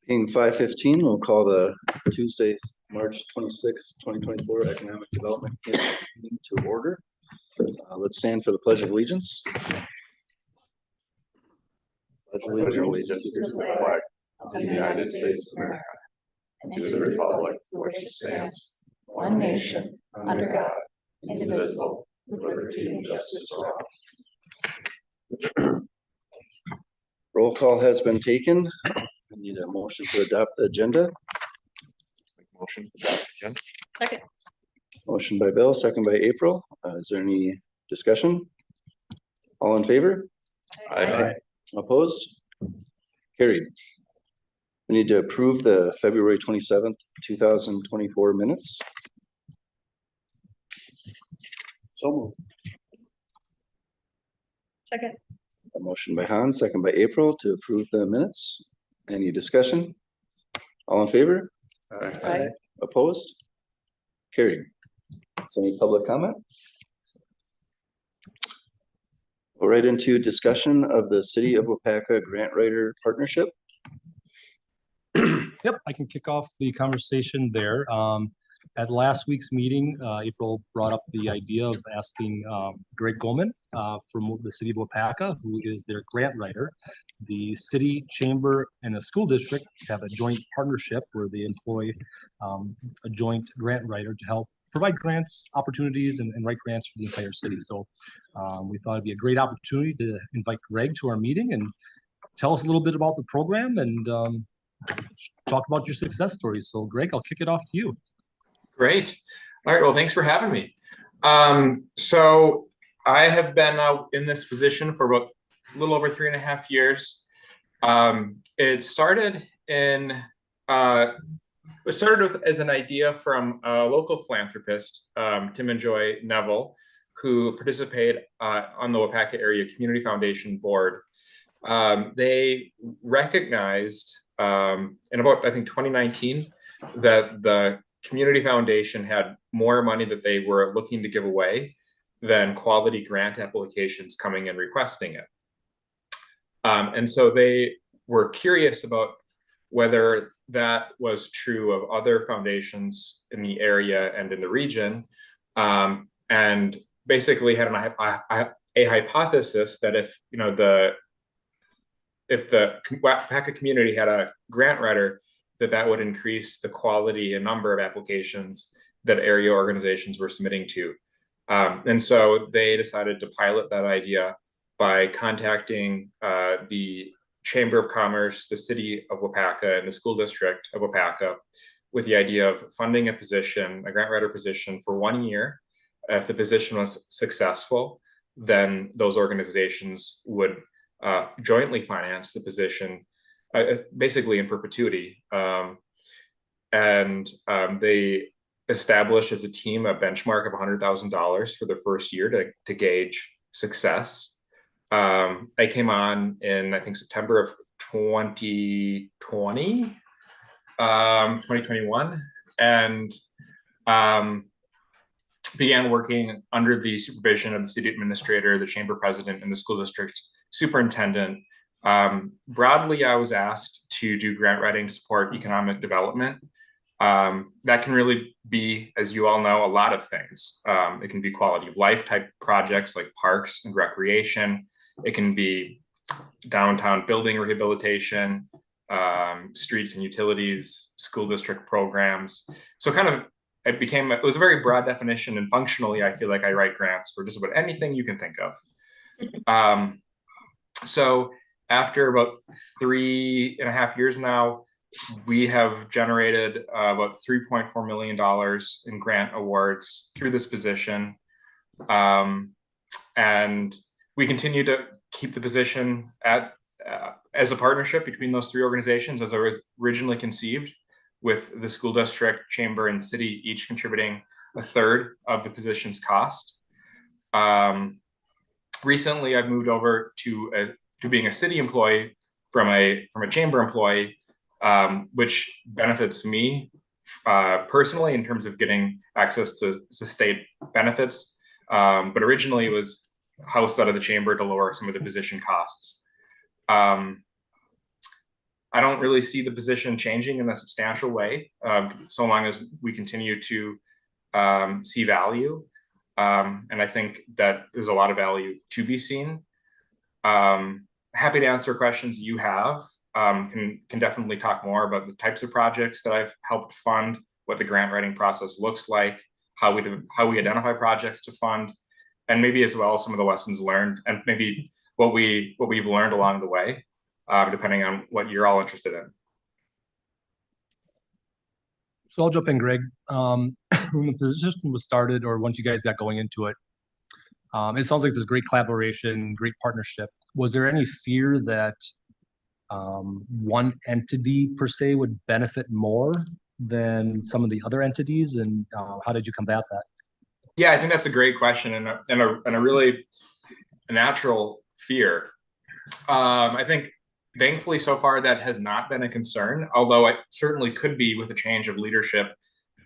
Being 5:15, we'll call the Tuesday, March 26, 2024 Economic Development Committee meeting to order. Let's stand for the Pledge of Allegiance. Pledge allegiance to the flag of the United States of America and to the republic for which it stands, one nation, under God, indivisible, with liberty and justice for all. Roll call has been taken. I need a motion to adopt the agenda. Motion to adopt the agenda. Second. Motion by Bill, second by April. Is there any discussion? All in favor? Aye. Opposed? Carried. We need to approve the February 27th, 2024 minutes. So moved. Second. A motion by Hans, second by April to approve the minutes. Any discussion? All in favor? Aye. Opposed? Carried. So any public comment? Go right into discussion of the City of Waupaca Grant Writer Partnership. Yep, I can kick off the conversation there. At last week's meeting, April brought up the idea of asking Greg Goldman from the City of Waupaca, who is their grant writer. The city, chamber, and the school district have a joint partnership where they employ a joint grant writer to help provide grants, opportunities, and write grants for the entire city. So we thought it'd be a great opportunity to invite Greg to our meeting and tell us a little bit about the program and talk about your success stories. So Greg, I'll kick it off to you. Great. All right. Well, thanks for having me. So I have been in this position for about a little over 3.5 years. It started as an idea from a local philanthropist, Tim and Joy Neville, who participate on the Waupaca Area Community Foundation board. They recognized in about, I think, 2019, that the Community Foundation had more money that they were looking to give away than quality grant applications coming and requesting it. And so they were curious about whether that was true of other foundations in the area and in the region, and basically had a hypothesis that if the Waupaca community had a grant writer, that would increase the quality and number of applications that area organizations were submitting to. And so they decided to pilot that idea by contacting the Chamber of Commerce, the City of Waupaca, and the School District of Waupaca with the idea of funding a grant writer position for 1 year. If the position was successful, then those organizations would jointly finance the position basically in perpetuity. They established as a team a benchmark of $100,000 for the first year to gauge success. I came on in, I think, September of 2021, and began working under the supervision of the city administrator, the chamber president, and the school district superintendent. Broadly, I was asked to do grant writing to support economic development. That can really be, as you all know, a lot of things. It can be quality of life type projects like parks and recreation. It can be downtown building rehabilitation, streets and utilities, school district programs. So it was a very broad definition, and functionally, I feel like I write grants for just about anything you can think of. So after about 3.5 years now, we have generated about $3.4 million in grant awards through this position. And we continue to keep the position as a partnership between those three organizations as it was originally conceived, with the school district, chamber, and city each contributing 1/3 of the position's cost. Recently, I've moved over to being a city employee from a chamber employee, which benefits me personally in terms of getting access to state benefits. But originally, it was housed out of the chamber to lower some of the position costs. I don't really see the position changing in a substantial way, so long as we continue to see value. And I think that there's a lot of value to be seen. Happy to answer questions you have. Can definitely talk more about the types of projects that I've helped fund, what the grant writing process looks like, how we identify projects to fund, and maybe as well some of the lessons learned, and maybe what we've learned along the way, depending on what you're all interested in. So I'll jump in, Greg. When the position was started, or once you guys got going into it, it sounds like there's great collaboration, great partnership. Was there any fear that one entity per se would benefit more than some of the other entities, and how did you combat that? Yeah, I think that's a great question, and a really natural fear. I think thankfully so far that has not been a concern, although it certainly could be with a change of leadership,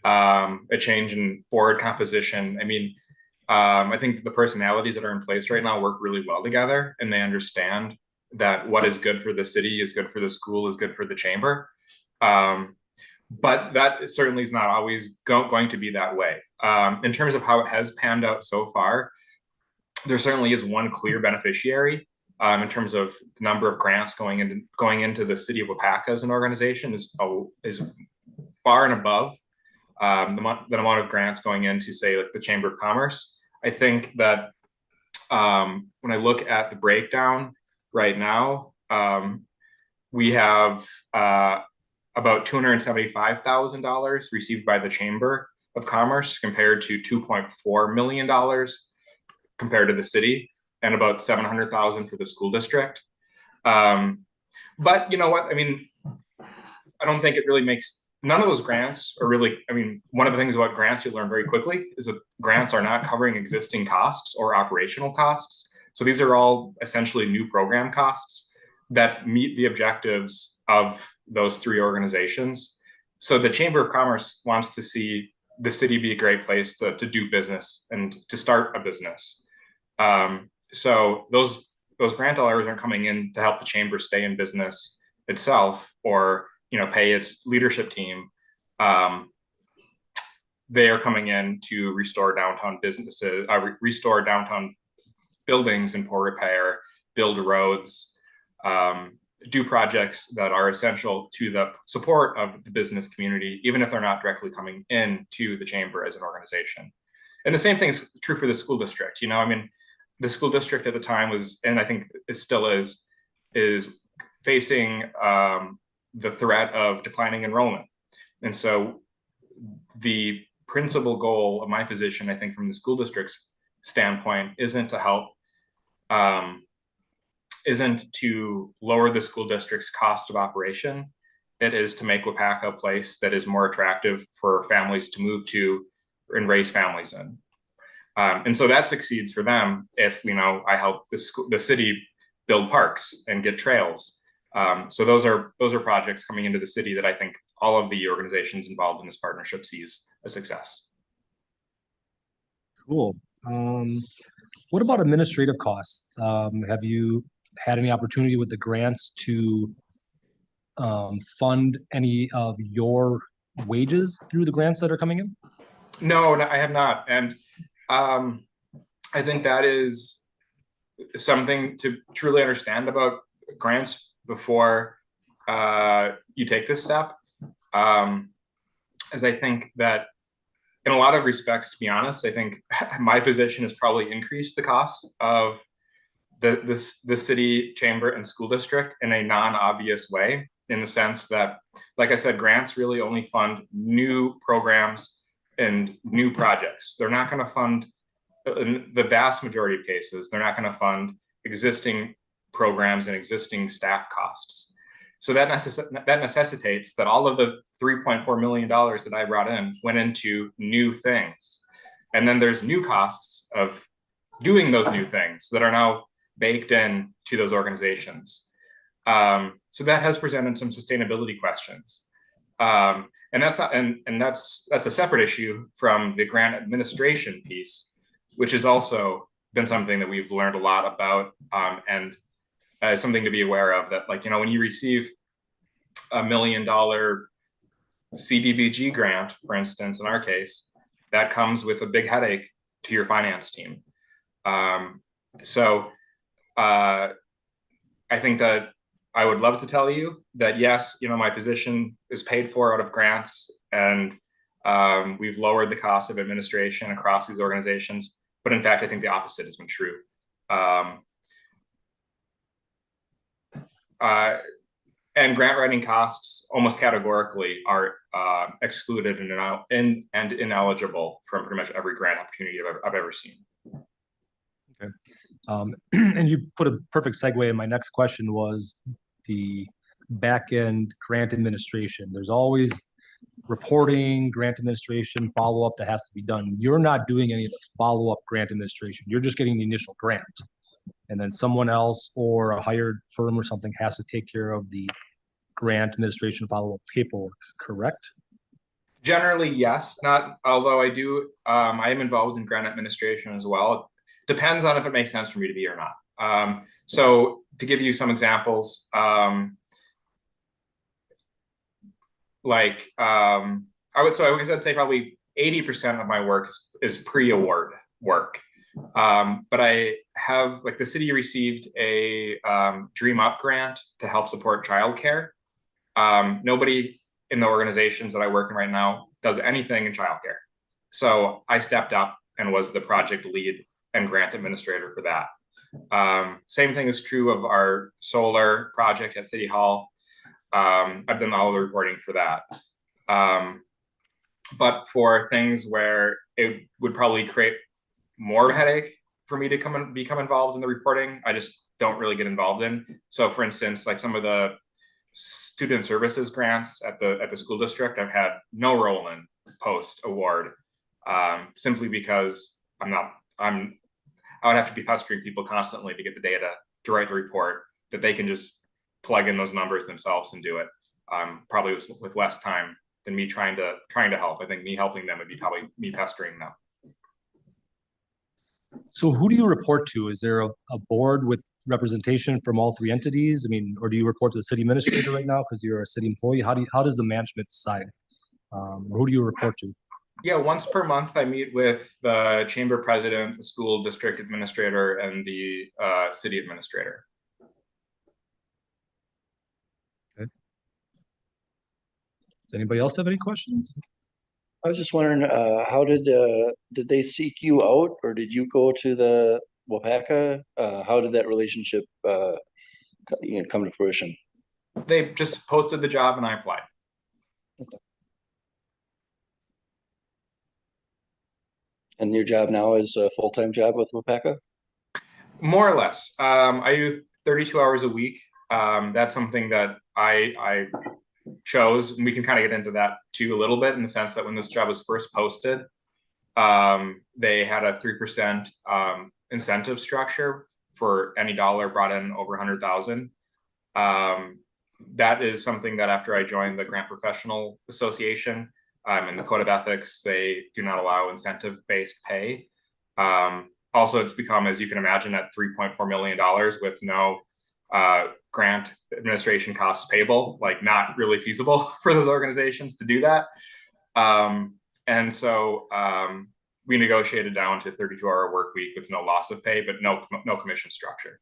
a change in board composition. I mean, I think the personalities that are in place right now work really well together, and they understand that what is good for the city is good for the school, is good for the chamber. But that certainly is not always going to be that way. In terms of how it has panned out so far, there certainly is one clear beneficiary. In terms of the number of grants going into the city of Waupaca as an organization is far and above the amount of grants going into, say, like the Chamber of Commerce. I think that when I look at the breakdown right now, we have about $275,000 received by the Chamber of Commerce compared to $2.4 million compared to the city, and about $700,000 for the school district. But you know what? I mean, I don't think it really makes, none of those grants are really, I mean, one of the things about grants you learn very quickly is that grants are not covering existing costs or operational costs. So these are all essentially new program costs that meet the objectives of those three organizations. So the Chamber of Commerce wants to see the city be a great place to do business and to start a business. So those grant dollars aren't coming in to help the chamber stay in business itself, or pay its leadership team. They are coming in to restore downtown businesses, restore downtown buildings in poor repair, build roads, do projects that are essential to the support of the business community, even if they're not directly coming into the chamber as an organization. And the same thing is true for the school district. I mean, the school district at the time was, and I think it still is facing the threat of declining enrollment. And so the principal goal of my position, I think from the school district's standpoint, isn't to help, isn't to lower the school district's cost of operation. It is to make Waupaca a place that is more attractive for families to move to and raise families in. And so that succeeds for them if I help the city build parks and get trails. So those are projects coming into the city that I think all of the organizations involved in this partnership sees a success. Cool. What about administrative costs? Have you had any opportunity with the grants to fund any of your wages through the grants that are coming in? No, I have not. And I think that is something to truly understand about grants before you take this step. As I think that in a lot of respects, to be honest, I think my position has probably increased the cost of the city, chamber, and school district in a non-obvious way, in the sense that, like I said, grants really only fund new programs and new projects. They're not going to fund, in the vast majority of cases, they're not going to fund existing programs and existing staff costs. So that necessitates that all of the $3.4 million that I brought in went into new things. And then there's new costs of doing those new things that are now baked in to those organizations. So that has presented some sustainability questions. And that's not, and that's a separate issue from the grant administration piece, which has also been something that we've learned a lot about, and something to be aware of, that when you receive $1 million CDBG grant, for instance, in our case, that comes with a big headache to your finance team. So I think that I would love to tell you that, yes, my position is paid for out of grants, and we've lowered the cost of administration across these organizations. But in fact, I think the opposite has been true. And grant writing costs almost categorically are excluded and ineligible from pretty much every grant opportunity I've ever seen. Okay. And you put a perfect segue in. My next question was the back end grant administration. There's always reporting, grant administration, follow-up that has to be done. You're not doing any of the follow-up grant administration. You're just getting the initial grant. And then someone else or a hired firm or something has to take care of the grant administration follow-up paperwork, correct? Generally, yes. Not, although I am involved in grant administration as well. It depends on if it makes sense for me to be or not. So to give you some examples, I would say probably 80% of my work is pre-award work. But I have, the city received a Dream Up grant to help support childcare. Nobody in the organizations that I work in right now does anything in childcare. So I stepped up and was the project lead and grant administrator for that. Same thing is true of our solar project at City Hall. I've done all the reporting for that. But for things where it would probably create more of a headache for me to become involved in the reporting, I just don't really get involved in. So for instance, some of the student services grants at the school district, I've had no role in post award, simply because I would have to be pestering people constantly to get the data to write the report that they can just plug in those numbers themselves and do it. Probably with less time than me trying to help. I think me helping them would be probably me pestering them. So who do you report to? Is there a board with representation from all three entities? I mean, or do you report to the city administrator right now because you're a city employee? How does the management decide? Who do you report to? Yeah, once per month, I meet with the chamber president, the school district administrator, and the city administrator. Okay. Does anybody else have any questions? I was just wondering, how did they seek you out, or did you go to the Waupaca? How did that relationship come to fruition? They just posted the job and I applied. And your job now is a full-time job with Waupaca? More or less. I do 32 hours a week. That's something that I chose, and we can kind of get into that too a little bit, in the sense that when this job was first posted, they had a 3% incentive structure for any dollar brought in over 100,000. That is something that after I joined the Grant Professional Association, in the Code of Ethics, they do not allow incentive-based pay. Also, it's become, as you can imagine, at $3.4 million with no grant administration costs payable, not really feasible for those organizations to do that. And so we negotiated down to 32-hour work week with no loss of pay, but no commission structure.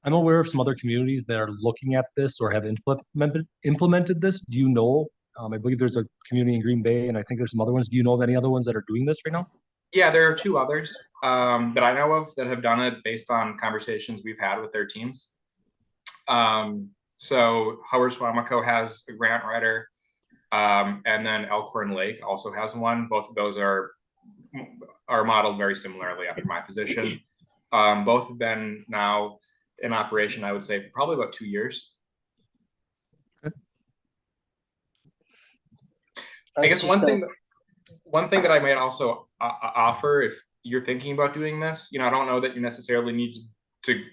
I'm aware of some other communities that are looking at this or have implemented this. Do you know? I believe there's a community in Green Bay, and I think there's some other ones. Do you know of any other ones that are doing this right now? Yeah, there are 2 others that I know of that have done it based on conversations we've had with their teams. So Howard Suamico has a grant writer, and then Elkhorn Lake also has one. Both of those are modeled very similarly after my position. Both have been now in operation, I would say, for probably about 2 years. Okay. I guess one thing that I might also offer, if you're thinking about doing this, I don't know that you necessarily need to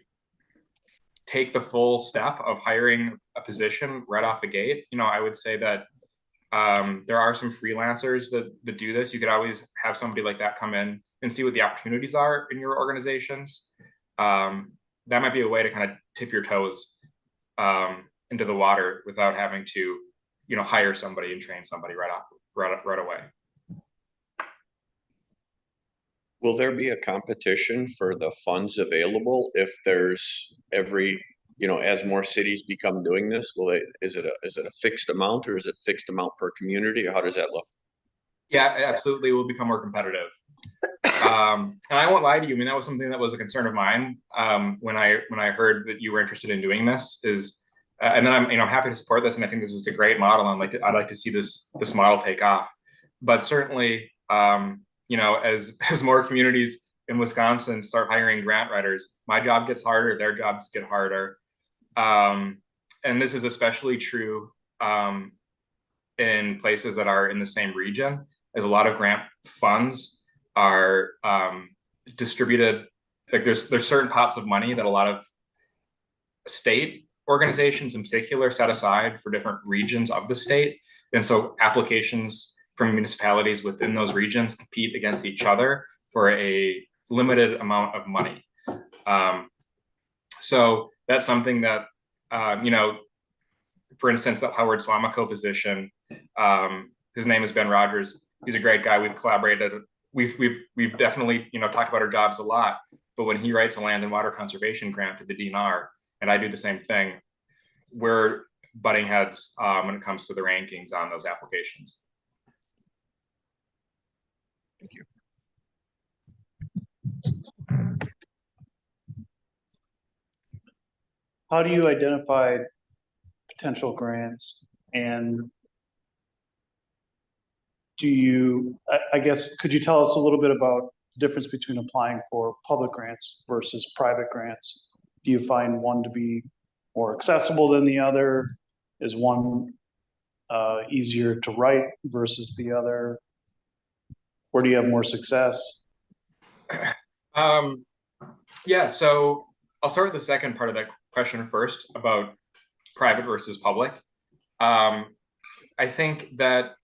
take the full step of hiring a position right off the gate. I would say that there are some freelancers that do this. You could always have somebody like that come in and see what the opportunities are in your organizations. that might be a way to kind of tip your toes into the water without having to, hire somebody and train somebody right away. Will there be a competition for the funds available if there's as more cities become doing this? Is it a fixed amount, or is it fixed amount per community, or how does that look? Yeah, absolutely. We'll become more competitive. And I won't lie to you. I mean, that was something that was a concern of mine when I heard that you were interested in doing this. And then I'm happy to support this, and I think this is a great model. I'd like to see this model take off. But certainly, as more communities in Wisconsin start hiring grant writers, my job gets harder, their jobs get harder. And this is especially true in places that are in the same region, as a lot of grant funds are distributed. Like there's certain pots of money that a lot of state organizations in particular set aside for different regions of the state. And so applications from municipalities within those regions compete against each other for a limited amount of money. So that's something that, for instance, that Howard Swamico position, his name is Ben Rogers. He's a great guy. We've collaborated. We've definitely, talked about our jobs a lot, but when he writes a land and water conservation grant to the DNR, and I do the same thing, we're butting heads when it comes to the rankings on those applications. Thank you. How do you identify potential grants, and I guess, could you tell us a little bit about the difference between applying for public grants versus private grants? Do you find one to be more accessible than the other? Is one easier to write versus the other? Where do you have more success? Yeah, so I'll start with the second part of that question first about private versus public. I think that,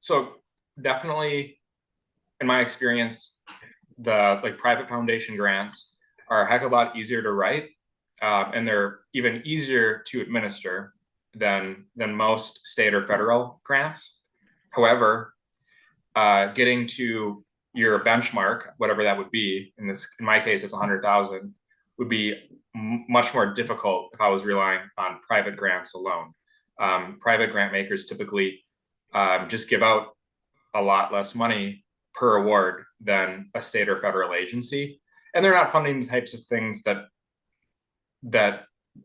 so definitely in my experience, the private foundation grants are a heck of a lot easier to write, and they're even easier to administer than most state or federal grants. However, getting to your benchmark, whatever that would be, in my case, it's 100,000, would be much more difficult if I was relying on private grants alone. Private grant makers typically just give out a lot less money per award than a state or federal agency, and they're not funding the types of things that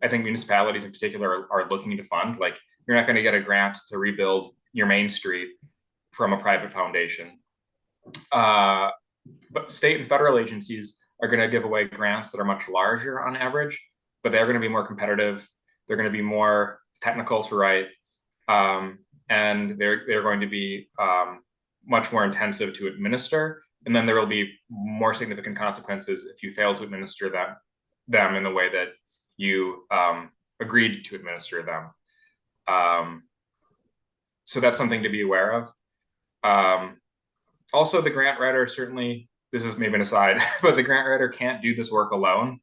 I think municipalities in particular are looking to fund. Like, you're not going to get a grant to rebuild your main street from a private foundation. But state and federal agencies are going to give away grants that are much larger on average, but they're going to be more competitive. They're going to be more technical to write, and they're going to be much more intensive to administer. And then there will be more significant consequences if you fail to administer them in the way that you agreed to administer them. So that's something to be aware of. Also, the grant writer, certainly, this is maybe an aside, but the grant writer can't do this work alone.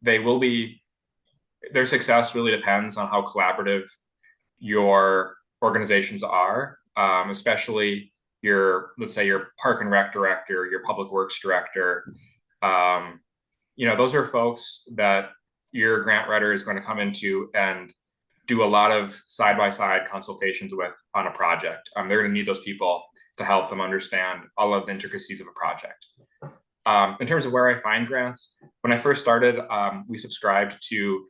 Their success really depends on how collaborative your organizations are, especially let's say your park and rec director, your public works director. Those are folks that your grant writer is going to come into and do a lot of side-by-side consultations with on a project. They're going to need those people to help them understand all of the intricacies of a project. In terms of where I find grants, when I first started, we subscribed to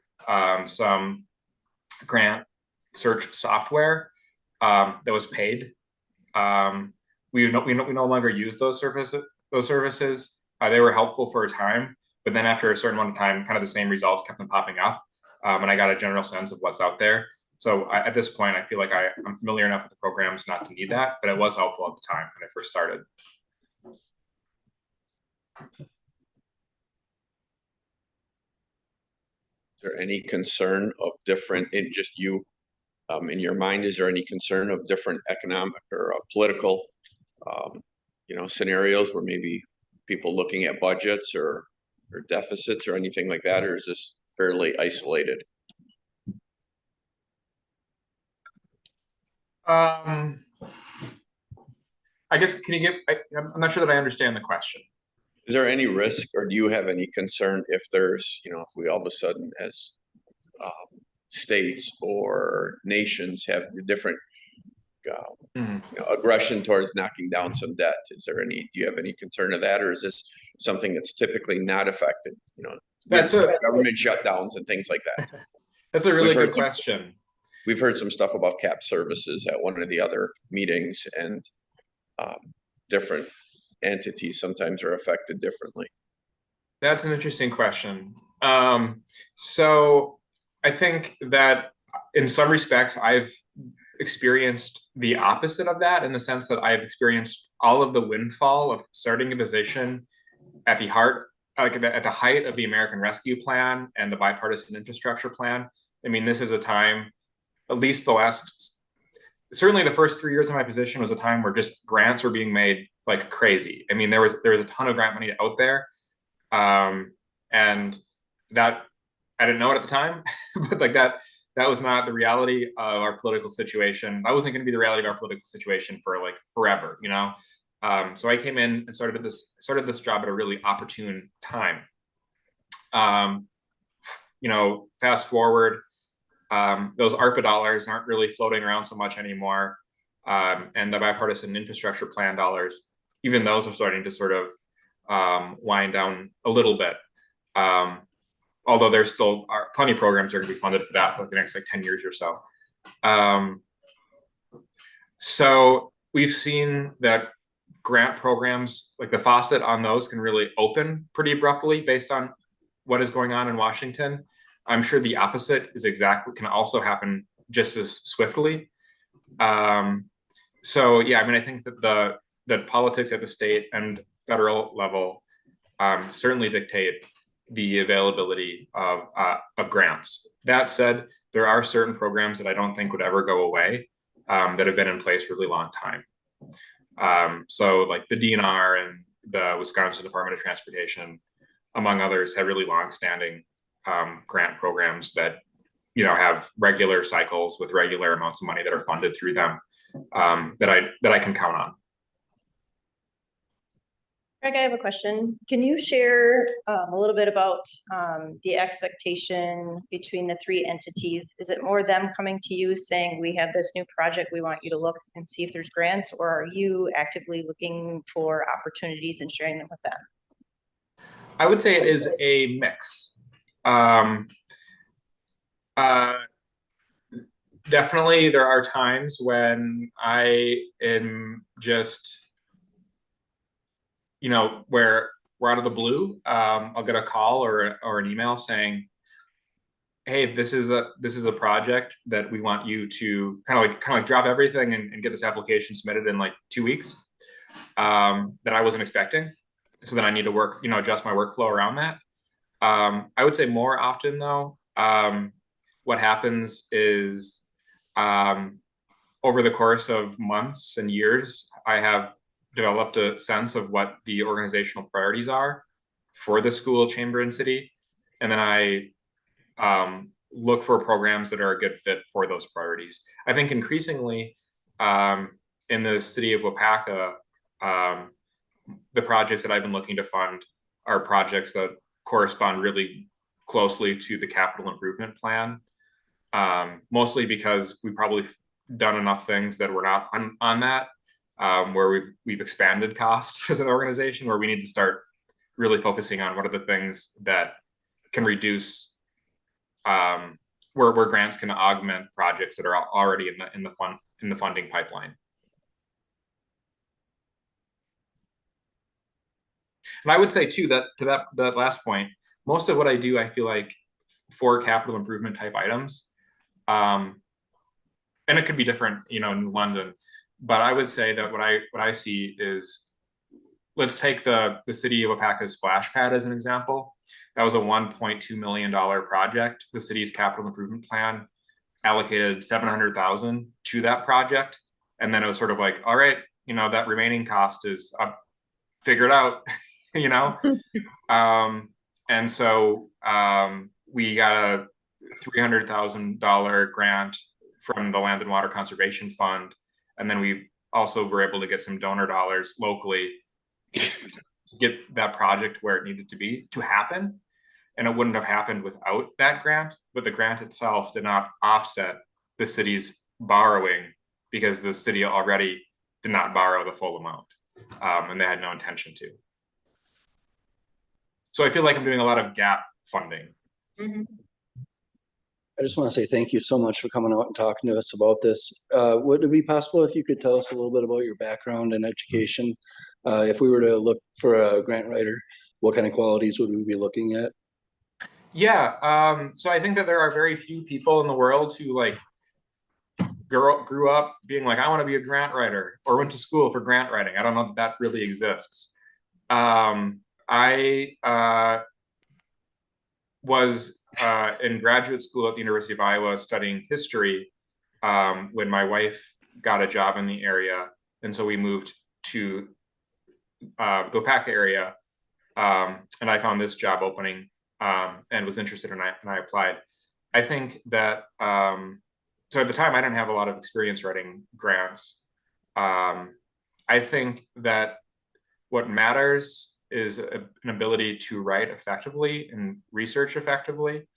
some grant search software that was paid. We no longer use those services. They were helpful for a time, but then after a certain amount of time, kind of the same results kept on popping up, and I got a general sense of what's out there. So at this point, I feel like I'm familiar enough with the programs not to need that, but it was helpful at the time when I first started. Is there any concern of different, in your mind, is there any concern of different economic or political, scenarios where maybe people looking at budgets or or deficits or anything like that, or is this fairly isolated? I guess, can you give, I'm not sure that I understand the question. Is there any risk, or do you have any concern if there's, you know, if we all of a sudden as states or nations have different aggression towards knocking down some debt? Is there any, do you have any concern of that, or is this something that's typically not affected? You know, That's a government shutdowns and things like that. That's a really We've heard good question. We've heard some stuff about cap services at one of the other meetings, and different entities sometimes are affected differently. That's an interesting question. So I think that in some respects, I've experienced the opposite of that, in the sense that I've experienced all of the windfall of starting a position at the heart, like at the height of the American Rescue Plan and the Bipartisan Infrastructure Plan. I mean, this is a time, at least certainly the first 3 years of my position was a time where just grants were being made like crazy. I mean, there was a ton of grant money out there. And that, I didn't know it at the time, but like that was not the reality of our political situation. That wasn't going to be the reality of our political situation for like forever, you know? So I came in and started this job at a really opportune time. You know, fast forward, those ARPA dollars aren't really floating around so much anymore. And the Bipartisan Infrastructure Plan dollars, even those are starting to sort of wind down a little bit. Although there still are plenty of programs that are going to be funded for that for the next like 10 years or so. So we've seen that grant programs, like the faucet on those, can really open pretty abruptly based on what is going on in Washington. I'm sure the opposite can also happen just as swiftly. So yeah, I mean, I think that the politics at the state and federal level certainly dictate the availability of grants. That said, there are certain programs that I don't think would ever go away that have been in place for a really long time. So like the DNR and the Wisconsin Department of Transportation, among others, have really long-standing grant programs that, you know, have regular cycles with regular amounts of money that are funded through them, that I can count on. Greg, I have a question. Can you share a little bit about the expectation between the three entities? Is it more them coming to you saying, we have this new project, we want you to look and see if there's grants, or are you actively looking for opportunities and sharing them with them? I would say it is a mix. Definitely there are times when I am just, you know, where we're out of the blue, I'll get a call or an email saying, hey, this is a project that we want you to kind of like drop everything and get this application submitted in like 2 weeks, that I wasn't expecting. So then I need to work, you know, adjust my workflow around that. I would say more often though, what happens is, over the course of months and years, I have developed a sense of what the organizational priorities are for the school, chamber, and city. And then I look for programs that are a good fit for those priorities. I think increasingly in the city of Waupaca, the projects that I've been looking to fund are projects that correspond really closely to the capital improvement plan, mostly because we've probably done enough things that we're not on that, where we've expanded costs as an organization, where we need to start really focusing on what are the things that can reduce, where grants can augment projects that are already in the funding pipeline. And I would say too that to that last point, most of what I do, I feel like for capital improvement type items, and it could be different, you know, in London, but I would say that what I see is, let's take the city of Waupaca's splash pad as an example. That was a $1.2 million project. The city's capital improvement plan allocated $700,000 to that project, and then it was sort of like, all right, you know, that remaining cost is figured out. You know, And so we got a $300,000 grant from the Land and Water Conservation Fund. And then we also were able to get some donor dollars locally to get that project where it needed to happen. And it wouldn't have happened without that grant, but the grant itself did not offset the city's borrowing because the city already did not borrow the full amount, and they had no intention to. So I feel like I'm doing a lot of gap funding. I just want to say thank you so much for coming out and talking to us about this. Would it be possible if you could tell us a little bit about your background and education? If we were to look for a grant writer, what kind of qualities would we be looking at? Yeah, so I think that there are very few people in the world who like grew up being like, I want to be a grant writer, or went to school for grant writing. I don't know that really exists. I was in graduate school at the University of Iowa studying history when my wife got a job in the area. And so we moved to the Waupaca area, and I found this job opening and was interested, and I applied. I think that, so at the time I didn't have a lot of experience writing grants. I think that what matters is an ability to write effectively and research effectively.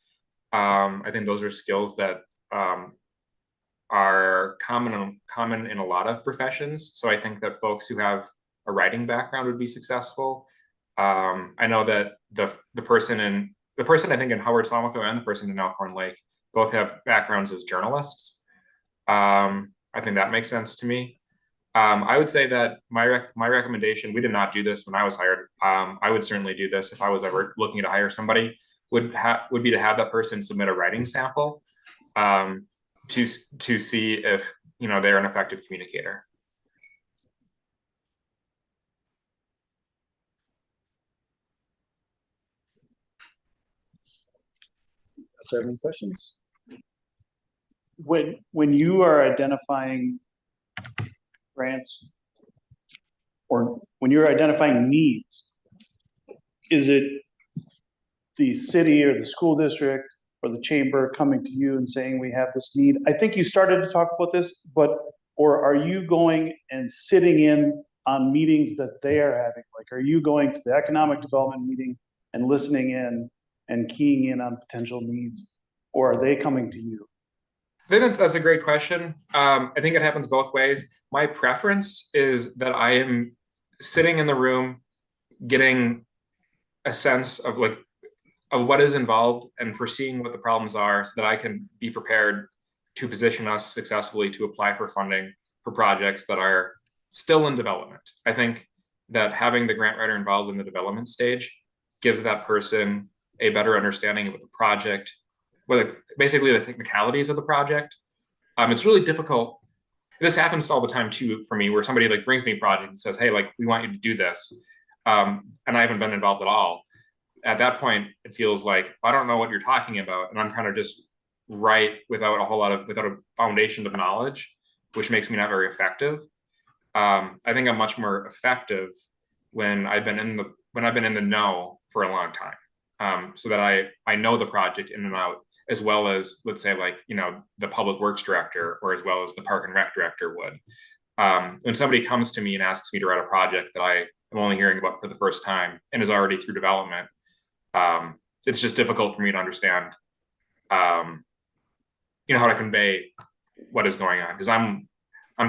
I think those are skills that are common in a lot of professions. So I think that folks who have a writing background would be successful. I know that the person I think in Howard Suamico and the person in Elkhorn Lake both have backgrounds as journalists. I think that makes sense to me. I would say that my recommendation, we did not do this when I was hired. I would certainly do this if I was ever looking to hire somebody, would be to have that person submit a writing sample to see if they're an effective communicator. So have any questions? When you are identifying grants, or when you're identifying needs, is it the city or the school district or the chamber coming to you and saying, we have this need? I think you started to talk about this, or are you going and sitting in on meetings that they are having? Like, are you going to the economic development meeting and listening in and keying in on potential needs, or are they coming to you? I think that's a great question. I think it happens both ways. My preference is that I am sitting in the room, getting a sense of what is involved and foreseeing what the problems are, so that I can be prepared to position us successfully to apply for funding for projects that are still in development. I think that having the grant writer involved in the development stage gives that person a better understanding of what the project, basically the technicalities of the project. It's really difficult. This happens all the time too for me, where somebody brings me a project and says, hey, we want you to do this. And I haven't been involved at all. At that point, it feels like, I don't know what you're talking about. And I'm kind of just write without a foundation of knowledge, which makes me not very effective. I think I'm much more effective when I've been in the know for a long time, so that I know the project in and out, as well as, let's say, the public works director, or as well as the park and rec director would. When somebody comes to me and asks me to write a project that I am only hearing about for the first time and is already through development, it's just difficult for me to understand, how to convey what is going on, because I'm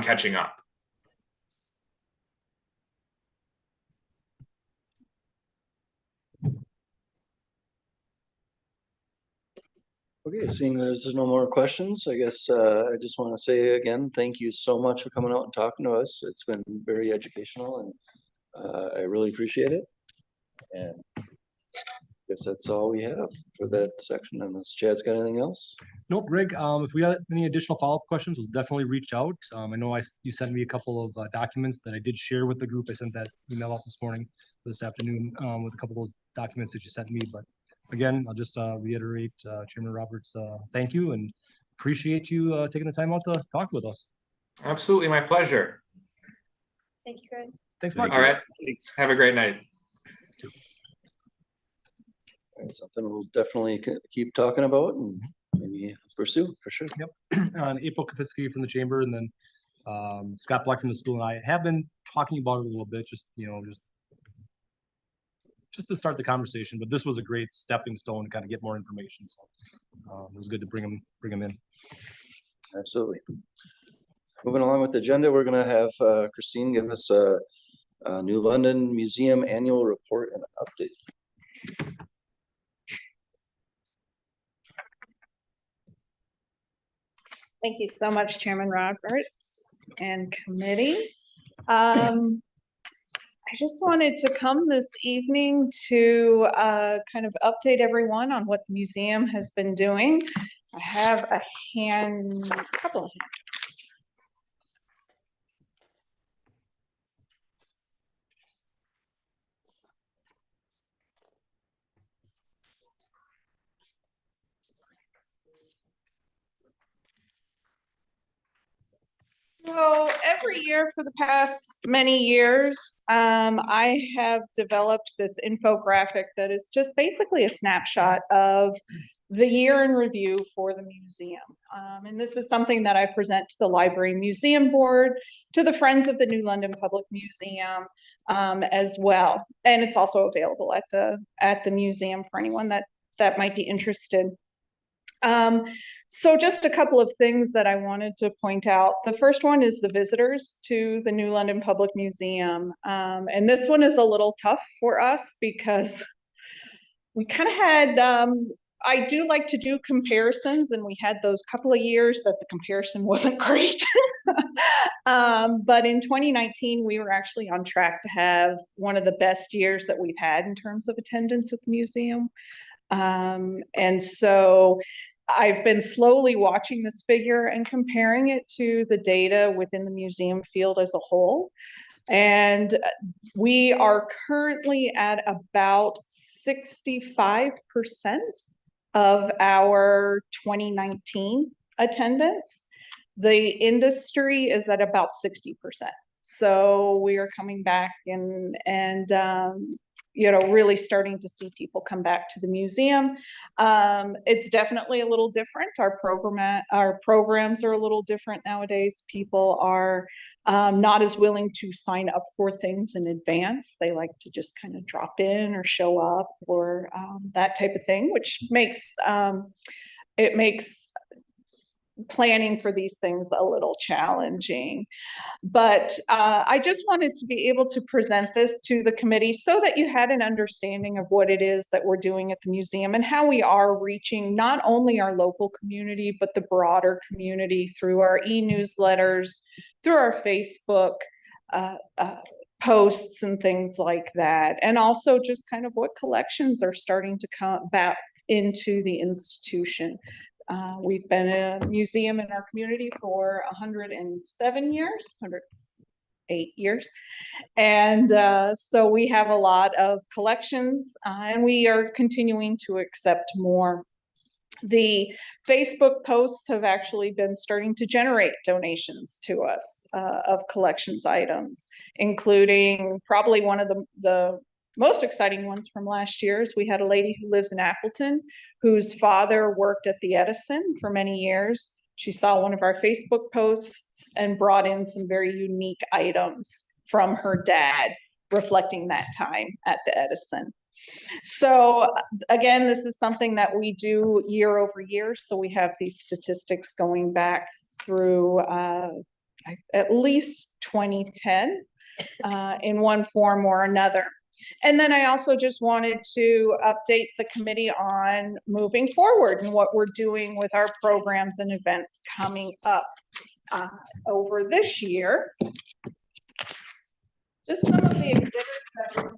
catching up. Okay, seeing there's no more questions, I guess I just want to say again, thank you so much for coming out and talking to us. It's been very educational, and I really appreciate it. And I guess that's all we have for that section, unless Chad's got anything else. Nope, Greg, if we have any additional follow-up questions, we'll definitely reach out. I know you sent me a couple of documents that I did share with the group. I sent that email out this afternoon with a couple of those documents that you sent me. But again, I'll just reiterate Chairman Roberts' thank you, and appreciate you taking the time out to talk with us. Absolutely, my pleasure. Thank you, Greg. Thanks much. All right, have a great night. It's something we'll definitely keep talking about and maybe pursue for sure. April Kapitsky from the chamber, and then Scott Black from the school and I have been talking about it a little bit, just to start the conversation. But this was a great stepping stone to kind of get more information. So it was good to bring them in. Absolutely. Moving along with the agenda, we're going to have Christine give us a New London Museum annual report and update. Thank you so much, Chairman Roberts and committee. I just wanted to come this evening to kind of update everyone on what the museum has been doing. I have a couple of hands. So every year for the past many years, I have developed this infographic that is just basically a snapshot of the year in review for the museum. And this is something that I present to the Library Museum Board, to the Friends of the New London Public Museum as well. And it's also available at the museum for anyone that might be interested. So just a couple of things that I wanted to point out. The first one is the visitors to the New London Public Museum. And this one is a little tough for us because we kind of had, I do like to do comparisons, and we had those couple of years that the comparison wasn't great. But in 2019, we were actually on track to have one of the best years that we've had in terms of attendance at the museum. And so I've been slowly watching this figure and comparing it to the data within the museum field as a whole. And we are currently at about 65% of our 2019 attendance. The industry is at about 60%. So we are coming back and really starting to see people come back to the museum. It's definitely a little different. Our programs are a little different nowadays. People are not as willing to sign up for things in advance. They like to just kind of drop in or show up or that type of thing, which makes it makes planning for these things a little challenging. But I just wanted to be able to present this to the committee so that you had an understanding of what it is that we're doing at the museum and how we are reaching not only our local community, but the broader community through our e-newsletters, through our Facebook posts and things like that. And also just kind of what collections are starting to come back into the institution. We've been a museum in our community for 107 years, 108 years. And so we have a lot of collections and we are continuing to accept more. The Facebook posts have actually been starting to generate donations to us of collections items, including probably one of the most exciting ones from last year is we had a lady who lives in Appleton whose father worked at the Edison for many years. She saw one of our Facebook posts and brought in some very unique items from her dad, reflecting that time at the Edison. So again, this is something that we do year over year. So we have these statistics going back through at least 2010 in one form or another. And then I also just wanted to update the committee on moving forward and what we're doing with our programs and events coming up over this year. Just some of the exhibits that we have.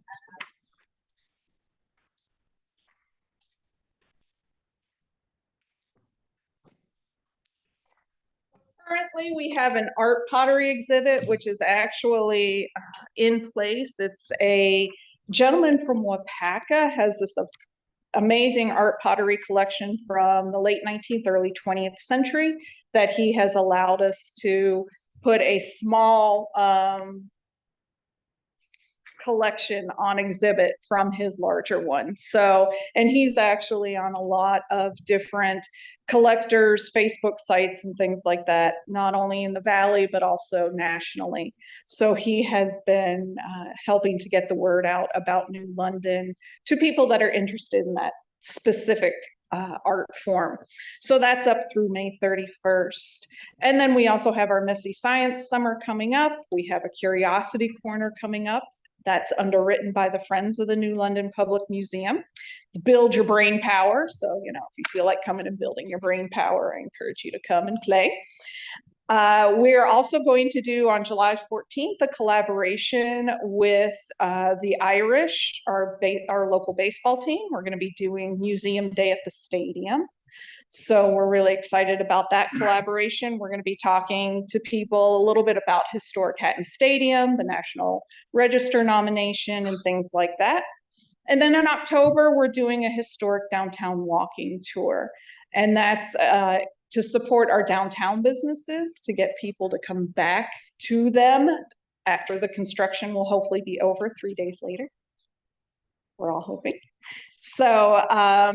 Currently, we have an art pottery exhibit, which is actually in place. It's a gentleman from Wapaka, has this amazing art pottery collection from the late 19th, early 20th century that he has allowed us to put a small collection on exhibit from his larger one. So, and he's actually on a lot of different collectors' Facebook sites and things like that, not only in the Valley, but also nationally. So he has been helping to get the word out about New London to people that are interested in that specific art form. So that's up through May 31st. And then we also have our Messy Science Summer coming up. We have a Curiosity Corner coming up. That's underwritten by the Friends of the New London Public Museum. It's Build Your Brain Power. So, you know, if you feel like coming and building your brain power, I encourage you to come and play. We're also going to do on July 14th a collaboration with the Irish, our local baseball team. We're going to be doing Museum Day at the stadium. So we're really excited about that collaboration. We're going to be talking to people a little bit about historic Hatton Stadium, the National Register nomination, and things like that. And then in October, we're doing a historic downtown walking tour. And that's to support our downtown businesses, to get people to come back to them after the construction will hopefully be over 3 days later. We're all hoping. So,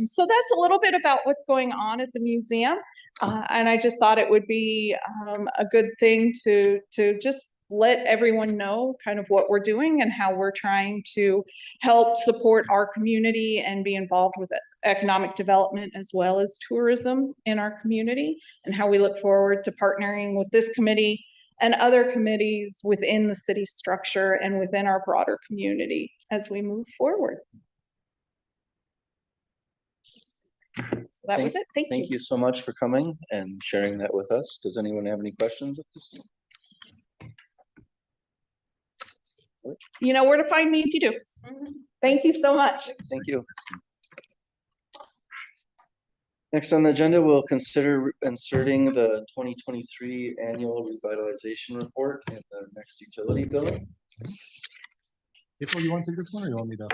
so that's a little bit about what's going on at the museum. And I just thought it would be a good thing to just let everyone know kind of what we're doing and how we're trying to help support our community and be involved with economic development as well as tourism in our community, and how we look forward to partnering with this committee and other committees within the city structure and within our broader community as we move forward. So that was it. Thank you. Thank you so much for coming and sharing that with us. Does anyone have any questions? You know where to find me if you do. Thank you so much. Thank you. Next on the agenda, we'll consider inserting the 2023 annual revitalization report in the next utility bill. April, you want to take this one or you want me to?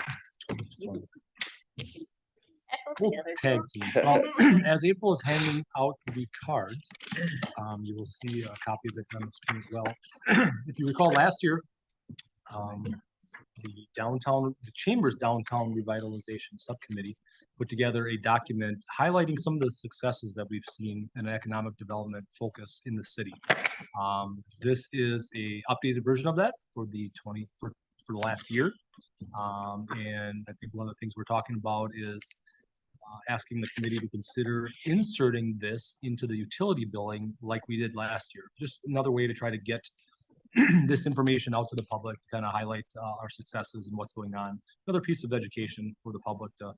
We'll tag team. Well, as April is handing out the cards, you will see a copy of it on the screen as well. If you recall last year, the Chamber's Downtown Revitalization Subcommittee put together a document highlighting some of the successes that we've seen in economic development focus in the city. This is a updated version of that for the for the last year. And I think one of the things we're talking about is asking the committee to consider inserting this into the utility billing like we did last year. Just another way to try to get this information out to the public, to kind of highlight our successes and what's going on. Another piece of education for the public to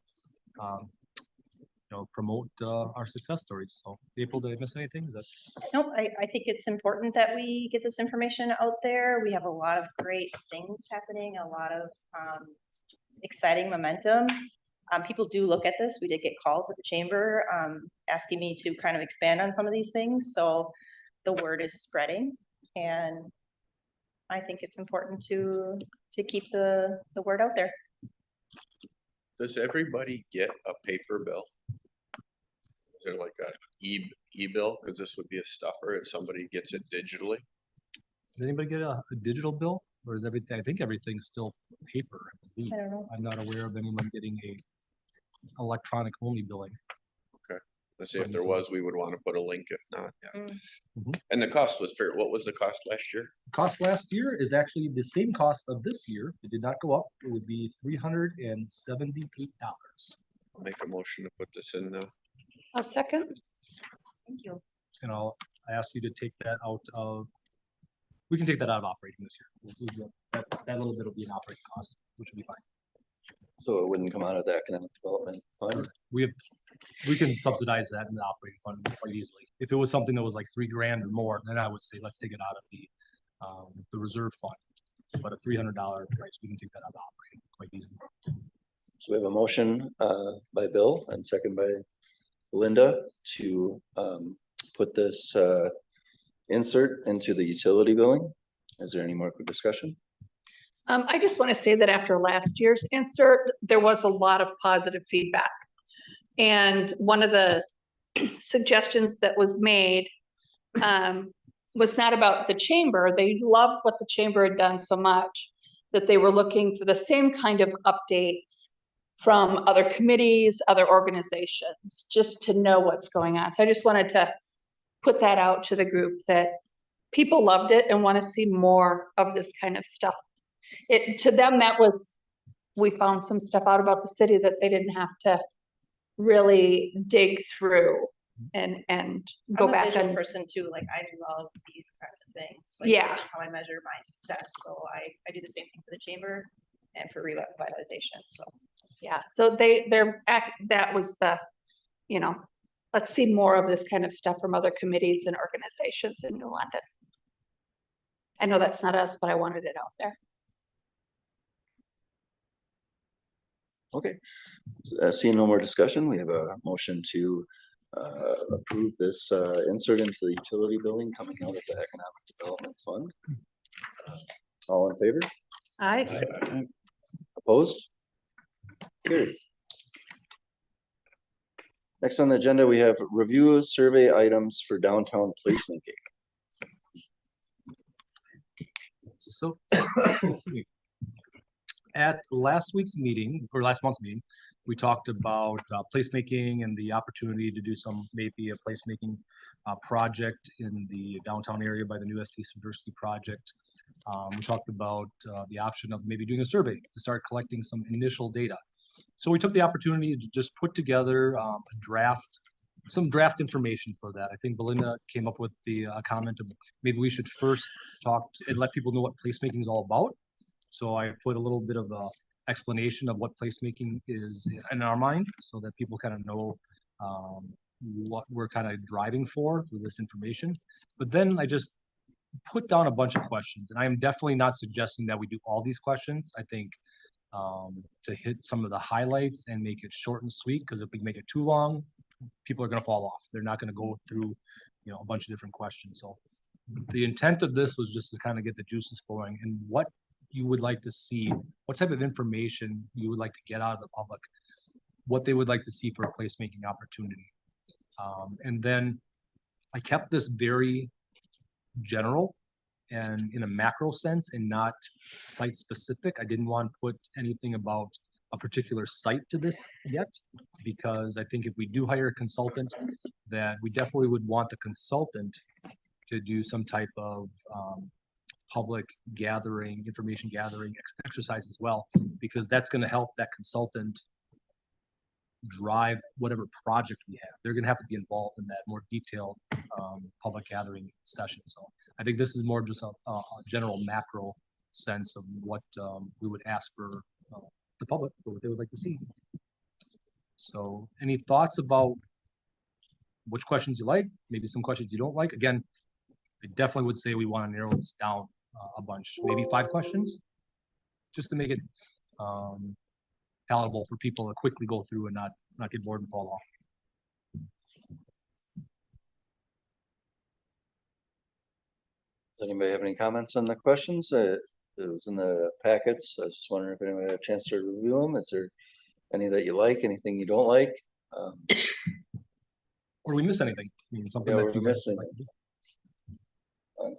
promote our success stories. So April, did I miss anything? Nope, I think it's important that we get this information out there. We have a lot of great things happening, a lot of exciting momentum. People do look at this. We did get calls at the chamber asking me to kind of expand on some of these things. So the word is spreading, and I think it's important to keep the word out there. Does everybody get a paper bill? Is there like a e-bill? Because this would be a stuffer if somebody gets it digitally. Does anybody get a digital bill, or is everything? I think everything's still paper. I don't know. I'm not aware of anyone getting a electronic only billing. Okay. Let's see, if there was, we would want to put a link. If not, yeah. Mhm. And the cost was fair. What was the cost last year? Cost last year is actually the same cost of this year. It did not go up. It would be $378. I'll make a motion to put this in now. A second. Thank you. And I ask you to take that out of, we can take that out of operating this year. That little bit will be an operating cost, which will be fine. So it wouldn't come out of the economic development fund? We can subsidize that in the operating fund quite easily. If it was something that was like $3,000 or more, then I would say, let's take it out of the reserve fund. But a $300 price, we can take that out of operating quite easily. So we have a motion by Bill and second by Linda to put this insert into the utility billing. Is there any more discussion? I just want to say that after last year's insert, there was a lot of positive feedback. And one of the suggestions that was made was not about the chamber. They loved what the chamber had done so much, that they were looking for the same kind of updates from other committees, other organizations, just to know what's going on. So I just wanted to put that out to the group that people loved it and want to see more of this kind of stuff. To them, that was, we found some stuff out about the city that they didn't have to really dig through and go I'm a back visual and, person too, like I love these kinds of things. Like, Yeah. This is how I measure my success, so I do the same thing for the chamber and for revitalization, so. yeah, so that was the, you know, let's see more of this kind of stuff from other committees and organizations in New London. I know that's not us, but I wanted it out there. Okay, seeing no more discussion, we have a motion to approve this insert into the utility building coming out of the Economic Development Fund. All in favor? Opposed? Carried. Next on the agenda, we have review of survey items for downtown placemaking. So excuse me. At last week's meeting, or last month's meeting, we talked about placemaking and the opportunity to do maybe a placemaking project in the downtown area by the new SC Subversity project. We talked about the option of maybe doing a survey to start collecting some initial data. So we took the opportunity to just put together some draft information for that. I think Belinda came up with the comment of maybe we should first talk and let people know what placemaking is all about. So I put a little bit of a explanation of what placemaking is in our mind so that people kind of know what we're kind of driving for this information. But then I just put down a bunch of questions, and I am definitely not suggesting that we do all these questions. I think to hit some of the highlights and make it short and sweet, because if we make it too long, people are going to fall off. They're not going to go through, a bunch of different questions. So the intent of this was just to kind of get the juices flowing and what you would like to see, what type of information you would like to get out of the public, what they would like to see for a placemaking opportunity. And then I kept this very general and in a macro sense and not site specific. I didn't want to put anything about a particular site to this yet, because I think if we do hire a consultant, that we definitely would want the consultant to do some type of public gathering, information gathering exercise as well, because that's going to help that consultant drive whatever project we have. They're going to have to be involved in that more detailed public gathering session. So I think this is more just a general macro sense of what we would ask for the public, for what they would like to see. So any thoughts about which questions you like, maybe some questions you don't like? Again, I definitely would say we want to narrow this down a bunch, maybe 5 questions, just to make it palatable for people to quickly go through and not get bored and fall off. Does anybody have any comments on the questions? It was in the packets. I was just wondering if anyone had a chance to review them. Is there any that you like, anything you don't like? Or we miss anything? I mean, something Yeah, that or you we guys missed would like anything. to do.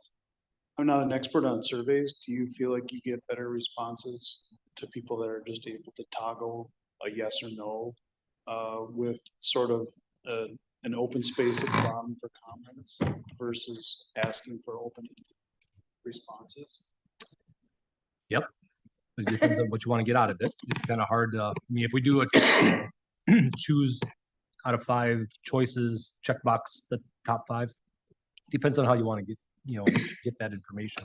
I'm not an expert on surveys. Do you feel like you get better responses to people that are just able to toggle a yes or no with sort of an open space at the bottom for comments versus asking for open responses? Yep. It depends on what you want to get out of it. It's kind of hard to, I mean, if we do a choose out of 5 choices, checkbox the top 5, depends on how you want to get, get that information.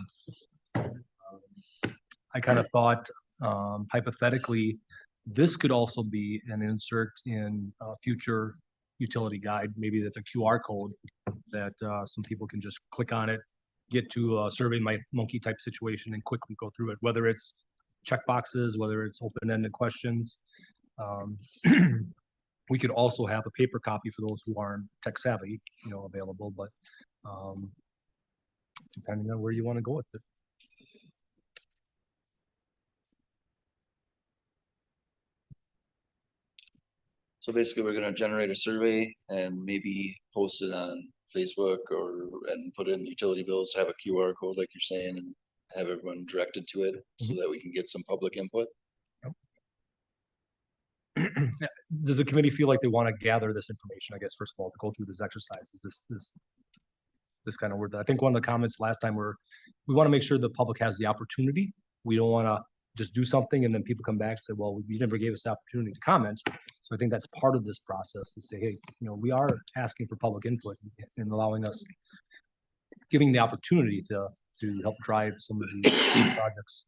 I kind of thought hypothetically, this could also be an insert in a future utility guide. Maybe that's a QR code that some people can just click on it, get to a Survey Monkey type situation and quickly go through it, whether it's checkboxes, whether it's open-ended questions. We could also have a paper copy for those who aren't tech savvy, available, but depending on where you want to go with it. So basically, we're gonna generate a survey and maybe post it on Facebook and put it in utility bills, have a QR code like you're saying, and have everyone directed to it so that we can get some public input. Does the committee feel like they want to gather this information? I guess, first of all, to go through this exercise, is this kind of worth it? I think one of the comments last time were, we want to make sure the public has the opportunity. We don't want to just do something and then people come back and say, well, you never gave us the opportunity to comment. So I think that's part of this process, to say, hey, we are asking for public input and allowing us, giving the opportunity to help drive some of these projects.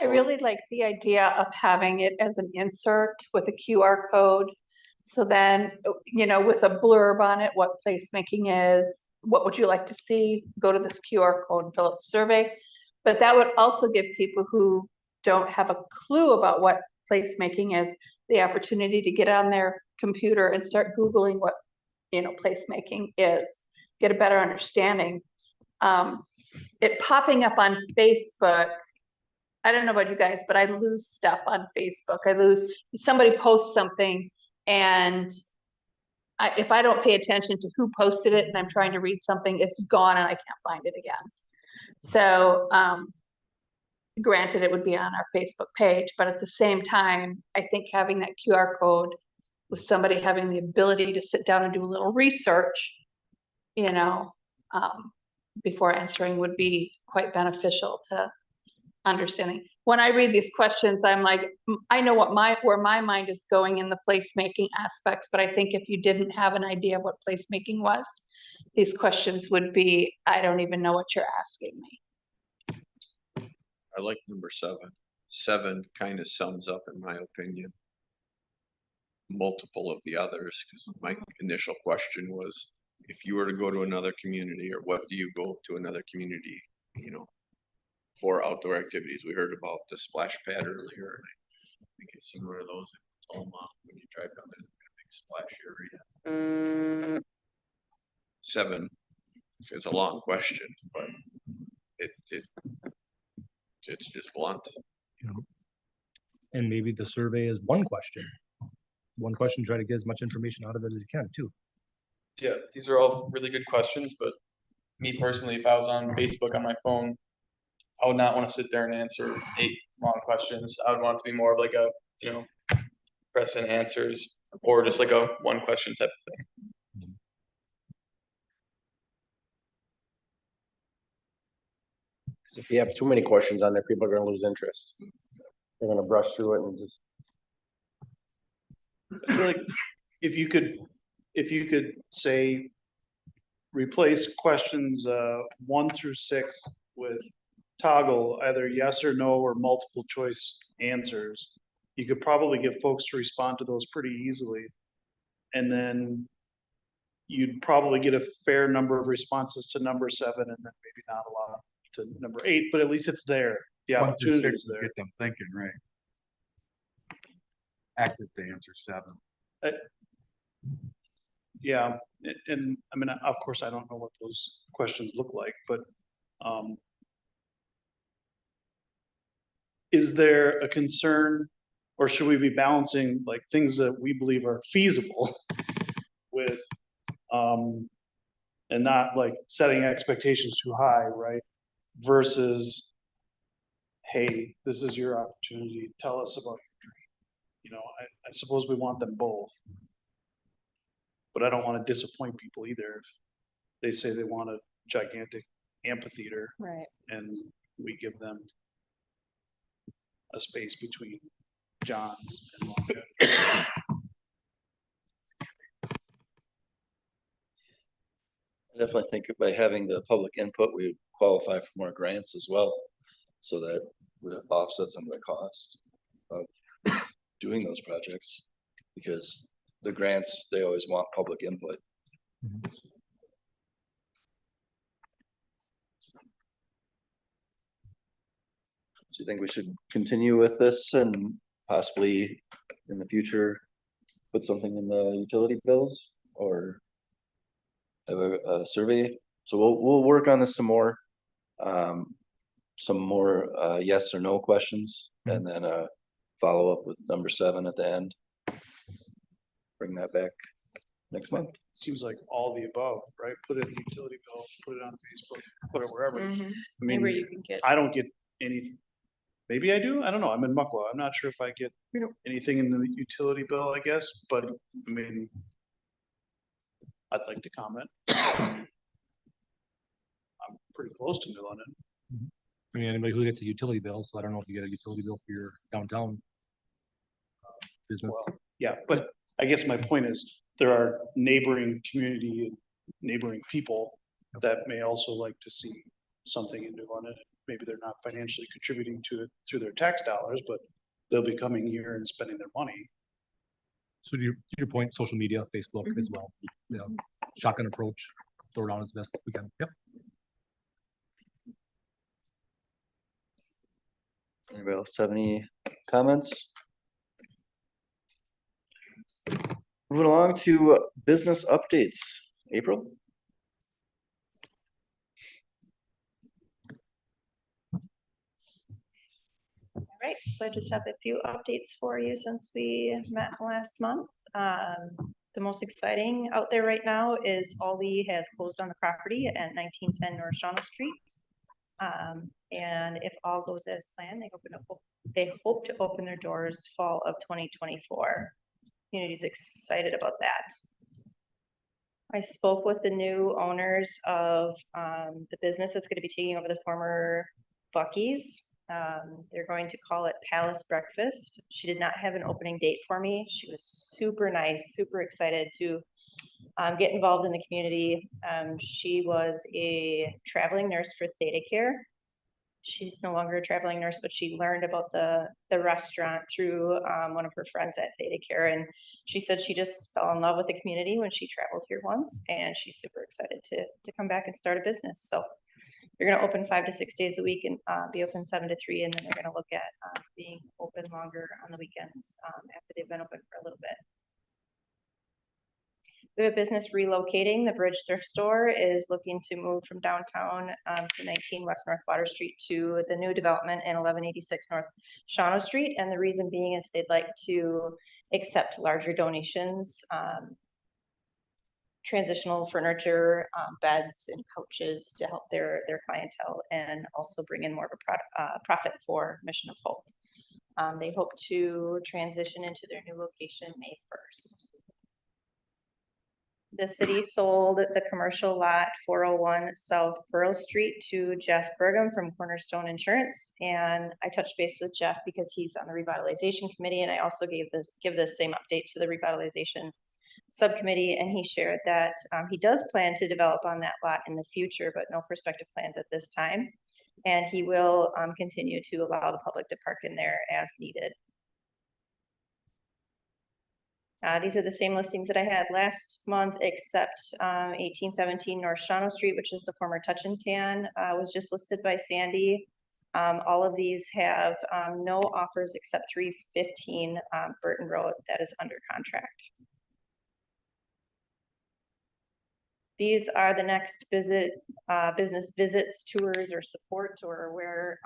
I really like the idea of having it as an insert with a QR code. So then, with a blurb on it, what placemaking is, what would you like to see? Go to this QR code and fill out the survey. But that would also give people who don't have a clue about what placemaking is, the opportunity to get on their computer and start Googling what, placemaking is, get a better understanding. It popping up on Facebook, I don't know about you guys, but I lose stuff on Facebook. Somebody posts something, and if I don't pay attention to who posted it and I'm trying to read something, it's gone and I can't find it again. So granted, it would be on our Facebook page, but at the same time, I think having that QR code with somebody having the ability to sit down and do a little research, before answering would be quite beneficial to understanding. When I read these questions, I'm like, I know where my mind is going in the placemaking aspects, but I think if you didn't have an idea of what placemaking was, these questions would be, I don't even know what you're asking me. I like number 7. 7 kind of sums up, in my opinion, multiple of the others, because my initial question was, if you were to go to another community, or what do you go to another community, for outdoor activities? We heard about the splash pad earlier, and I think it's similar to those in Toma, when you drive down there, a big splash area. 7, it's a long question, but it's just blunt. And maybe the survey is one question, try to get as much information out of it as you can too. Yeah, these are all really good questions, but me personally, if I was on Facebook on my phone, I would not want to sit there and answer 8 long questions. I would want it to be more of like a, press and answers, or just like a one question type of thing. If you have too many questions on there, people are gonna lose interest. They're gonna brush through it and just. I feel like if you could say, replace questions 1 through 6 with toggle either yes or no or multiple choice answers, you could probably get folks to respond to those pretty easily. And then you'd probably get a fair number of responses to number 7, and then maybe not a lot to number 8, but at least it's there. The 1 through opportunity 6 is will there. get them thinking, right? Active to answer 7. Yeah, and I mean, of course, I don't know what those questions look like, but is there a concern, or should we be balancing like things that we believe are feasible with and not like setting expectations too high, right? Versus, hey, this is your opportunity, tell us about your dream. I suppose we want them both. But I don't want to disappoint people either. If they say they want a gigantic amphitheater, Right. and we give them a space between John's and Longhead. I definitely think by having the public input, we would qualify for more grants as well. So that would offset some of the cost of doing those projects, because the grants, they always want public input. Do you think we should continue with this and possibly in the future put something in the utility bills, or have a survey? So we'll work on this some more. Some more yes or no questions, and then follow up with number 7 at the end. Bring that back. next month. Seems like all the above, right? Put it in utility bill, put it on Facebook, put it wherever. I Anywhere mean, you can get. I don't get any, maybe I do, I don't know, I'm in Muckwa, I'm not sure if I get anything in the utility bill, I guess, but I mean, I'd like to comment. I'm pretty close to New London. I mean, anybody who gets a utility bill, so I don't know if you get a utility bill for your downtown business. Well, yeah, but I guess my point is, there are neighboring community, neighboring people that may also like to see something in New London. Maybe they're not financially contributing to it through their tax dollars, but they'll be coming here and spending their money. So to your point, social media, Facebook as well, you know, shotgun approach, throw it on as best we can. Yep. Anybody else have any comments? Moving along to business updates. April? All right, so I just have a few updates for you since we met last month. The most exciting out there right now is Aldi has closed on the property at 1910 North Shawano Street. And if all goes as planned, they hope to open their doors fall of 2024. Community's excited about that. I spoke with the new owners of the business that's going to be taking over the former Buc-ee's. They're going to call it Palace Breakfast. She did not have an opening date for me. She was super nice, super excited to get involved in the community. She was a traveling nurse for Theta Care. She's no longer a traveling nurse, but she learned about the restaurant through one of her friends at Theta Care. And she said she just fell in love with the community when she traveled here once, and she's super excited to come back and start a business. So they're going to open 5 to 6 days a week and be open 7 to 3. And then they're going to look at being open longer on the weekends after they've been open for a little bit. We have a business relocating. The Bridge Thrift Store is looking to move from downtown to 19 West North Water Street to the new development in 1186 North Shawano Street. And the reason being is they'd like to accept larger donations, transitional furniture, beds and couches to help their clientele, and also bring in more of a profit for Mission of Hope. They hope to transition into their new location May 1st. The city sold the commercial lot 401 South Pearl Street to Jeff Burgum from Cornerstone Insurance. And I touched base with Jeff because he's on the revitalization committee. And I also give this same update to the revitalization subcommittee. And he shared that he does plan to develop on that lot in the future, but no prospective plans at this time. And he will continue to allow the public to park in there as needed. These are the same listings that I had last month, except 1817 North Shawano Street, which is the former Touch and Tan, was just listed by Sandy. All of these have no offers except 315 Burton Road that is under contract. These are the next business visits, tours, or support, or where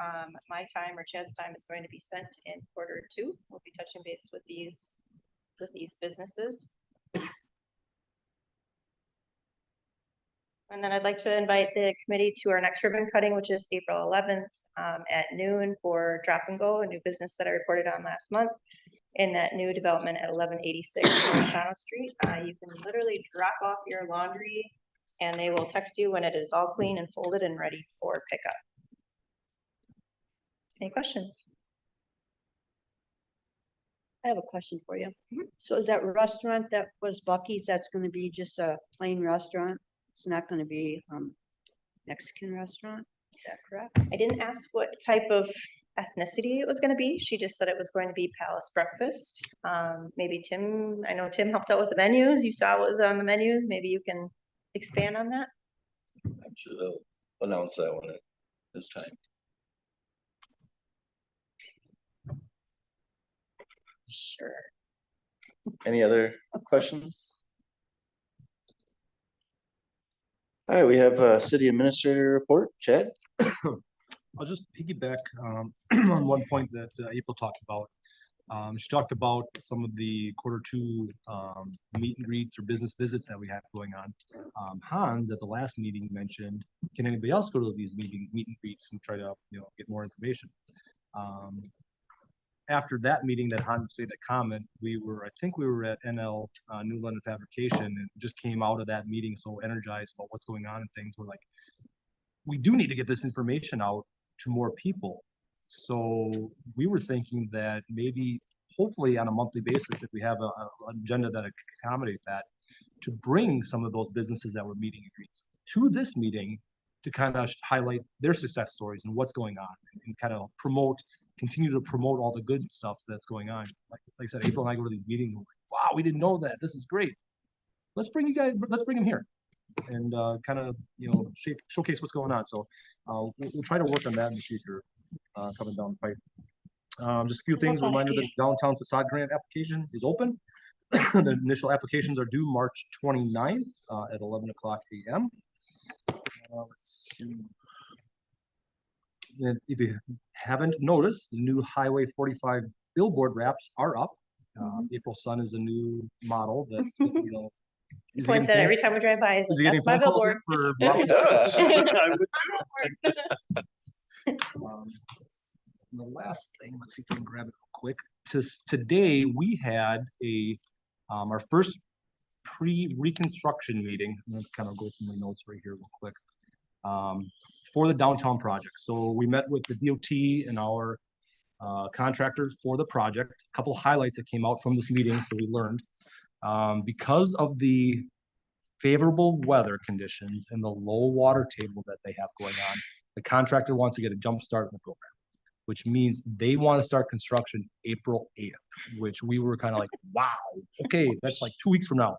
my time or Chad's time is going to be spent in Q2. We'll be touching base with these businesses. And then I'd like to invite the committee to our next ribbon cutting, which is April 11th at noon for Drop and Go, a new business that I reported on last month in that new development at 1186 Shawano Street. You can literally drop off your laundry and they will text you when it is all clean and folded and ready for pickup. Any questions? I have a question for you. So is that restaurant that was Buc-ee's, that's gonna be just a plain restaurant? It's not gonna be Mexican restaurant? Is that correct? I didn't ask what type of ethnicity it was going to be. She just said it was going to be Palace Breakfast. Maybe Tim, I know Tim helped out with the menus. You saw what was on the menus. Maybe you can expand on that. I'm sure they'll announce that one at this time. Sure. Any other questions? All right, we have a city administrator report. Chad? I'll just piggyback on one point that April talked about. She talked about some of the Q2 meet and greets or business visits that we have going on. Hans at the last meeting mentioned, can anybody else go to these meet and greets and try to, get more information? After that meeting that Hans made that comment, I think we were at NL New London Fabrication, and just came out of that meeting so energized about what's going on and things. We're like, we do need to get this information out to more people. So we were thinking that maybe, hopefully on a monthly basis, if we have an agenda that accommodate that, to bring some of those businesses that were meeting and greets to this meeting to kind of highlight their success stories and what's going on, and kind of continue to promote all the good stuff that's going on. Like I said, April and I go to these meetings and we're like, wow, we didn't know that. This is great. Let's bring them here and kind of, showcase what's going on. So we'll try to work on that in the future coming down the pipe. Just a few things, reminder that downtown facade grant application is open. The initial applications are due March 29th at 11 o'clock a.m. Let's see. And if you haven't noticed, the new Highway 45 billboard wraps are up. April Sun is a new model that's, He points at every time we drive by. He's like, that's my billboard. It does. The last thing, let's see if I can grab it real quick. Today we had our first pre-reconstruction meeting. I'm gonna kind of go through my notes right here real quick. For the downtown project. So we met with the DOT and our contractors for the project. A couple of highlights that came out from this meeting that we learned. Because of the favorable weather conditions and the low water table that they have going on, the contractor wants to get a jump start in the program, which means they want to start construction April 8th, which we were kind of like, wow, okay, that's like 2 weeks from now.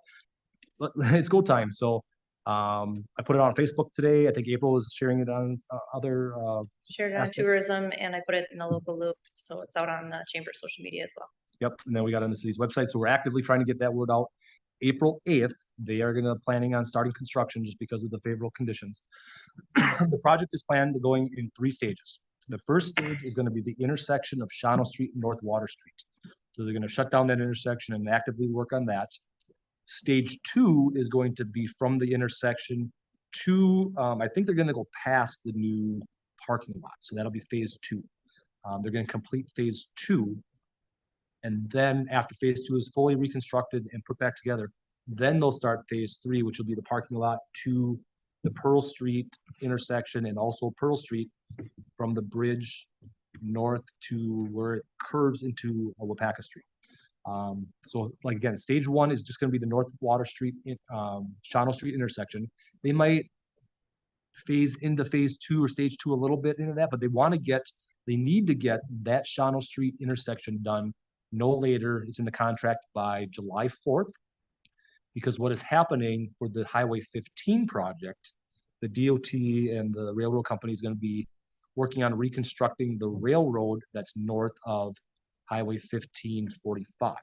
It's go time. So I put it on Facebook today. I think April is sharing it on other shared it on aspects. tourism, and I put it in the local loop, so it's out on the chamber social media as well. Yep, and then we got on the city's website, so we're actively trying to get that word out. April 8th, they are planning on starting construction just because of the favorable conditions. The project is planned to going in 3 stages. The first stage is going to be the intersection of Shawano Street and North Water Street. So they're going to shut down that intersection and actively work on that. Stage 2 is going to be from the intersection to, I think they're going to go past the new parking lot. So that'll be phase 2. They're going to complete phase 2. And then after phase 2 is fully reconstructed and put back together, then they'll start phase 3, which will be the parking lot to the Pearl Street intersection, and also Pearl Street from the bridge north to where it curves into Wapaka Street. So like again, stage 1 is just going to be the North Water Street, Shawano Street intersection. They might phase into phase 2 or stage 2 a little bit into that, but they need to get that Shawano Street intersection done no later. It's in the contract by July 4th, because what is happening for the Highway 15 project, the DOT and the railroad company is going to be working on reconstructing the railroad that's north of Highway 1545.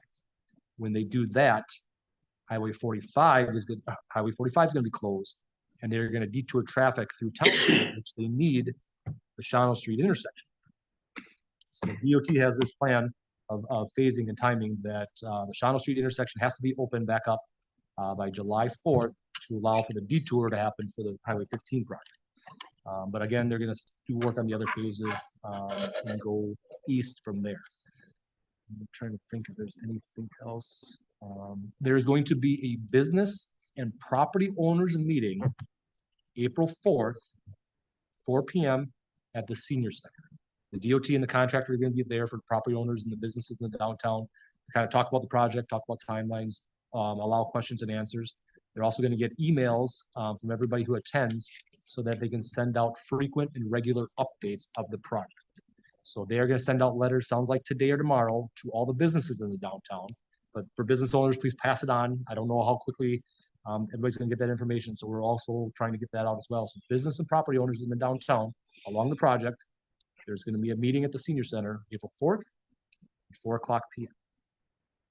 When they do that, Highway 45 is going to be closed, and they're going to detour traffic through town, which they need the Shawano Street intersection. So the DOT has this plan of phasing and timing that the Shawano Street intersection has to be opened back up by July 4th to allow for the detour to happen for the Highway 15 project. But again, they're going to do work on the other phases and go east from there. I'm trying to think if there's anything else. There's going to be a business and property owners meeting April 4th, 4 p.m. at the Senior Center. The DOT and the contractor are going to be there for the property owners and the businesses in the downtown to kind of talk about the project, talk about timelines, allow questions and answers. They're also going to get emails from everybody who attends so that they can send out frequent and regular updates of the project. So they are going to send out letters, sounds like today or tomorrow, to all the businesses in the downtown. But for business owners, please pass it on. I don't know how quickly everybody's going to get that information. So we're also trying to get that out as well. So business and property owners in the downtown along the project, there's going to be a meeting at the Senior Center April 4th, at 4 o'clock p.m.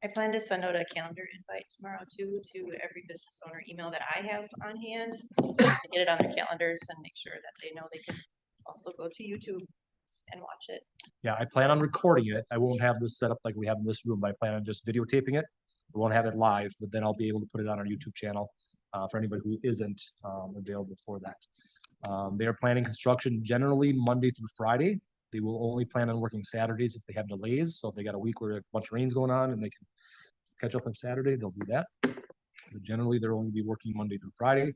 I plan to send out a calendar invite tomorrow too, to every business owner email that I have on hand, just to get it on their calendars and make sure that they know they can also go to YouTube and watch it? Yeah, I plan on recording it. I won't have this set up like we have in this room, but I plan on just videotaping it. We won't have it live, but then I'll be able to put it on our YouTube channel for anybody who isn't available for that. They are planning construction generally Monday through Friday. They will only plan on working Saturdays if they have delays. So if they got a week where a bunch of rain's going on and they can catch up on Saturday, they'll do that. But generally, they're only be working Monday through Friday.